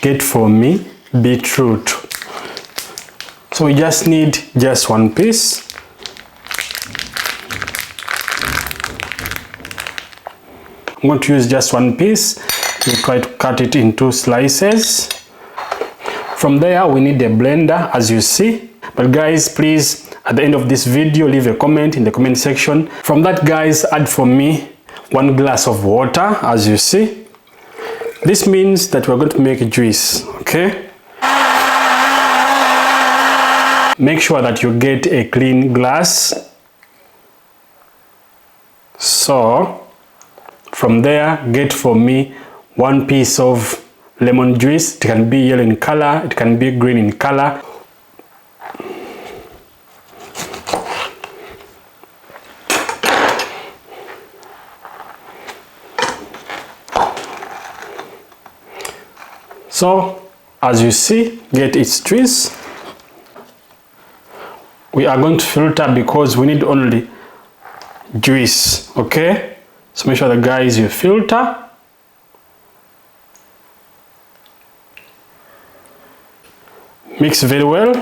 get for me beetroot. So we just need just one piece. I'm going to use just one piece. We'll try to cut it into slices. From there, we need a blender, as you see. But guys, please, at the end of this video, leave a comment in the comment section. From that, guys, add for me 1 glass of water, as you see. This means that we're going to make juice, okay? Make sure that you get a clean glass. So, from there, get for me 1 piece of lemon juice. It can be yellow in color, it can be green in color. So, as you see, get its juice. We are going to filter because we need only juice, okay? So make sure, guys, you filter. Mix very well.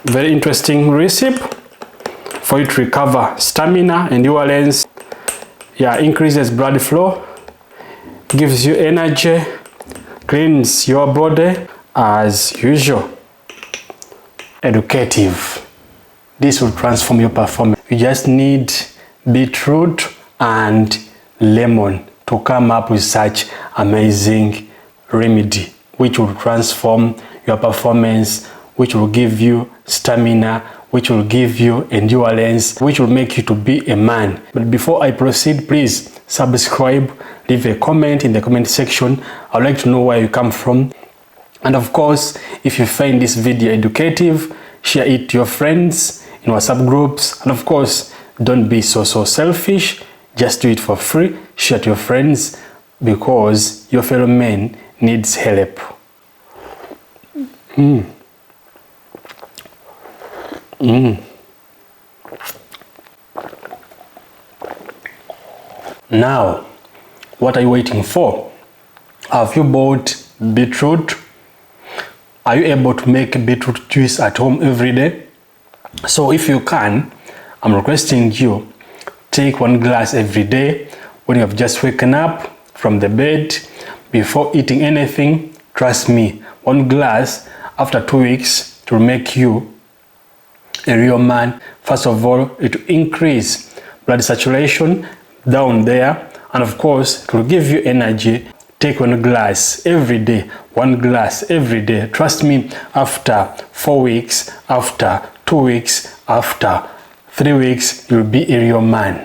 Very interesting recipe for you to recover stamina, endurance. Yeah, increases blood flow, gives you energy, cleans your body as usual. Educative. This will transform your performance. You just need beetroot and lemon to come up with such amazing remedy, which will transform your performance, which will give you stamina, which will give you endurance, which will make you to be a man. But before I proceed, please subscribe, leave a comment in the comment section. I'd like to know where you come from. And of course, if you find this video educative, share it to your friends in WhatsApp groups. And of course, don't be so selfish. Just do it for free. Share to your friends because your fellow man needs help. Now, what are you waiting for? Have you bought beetroot? Are you able to make beetroot juice at home every day? So if you can, I'm requesting you take 1 glass every day when you have just waken up from the bed before eating anything. Trust me, 1 glass after 2 weeks to make you a real man. First of all, it will increase blood saturation down there, and of course it will give you energy. Take 1 glass every day, 1 glass every day. Trust me, after 4 weeks, after 2 weeks, after 3 weeks, you'll be a real man.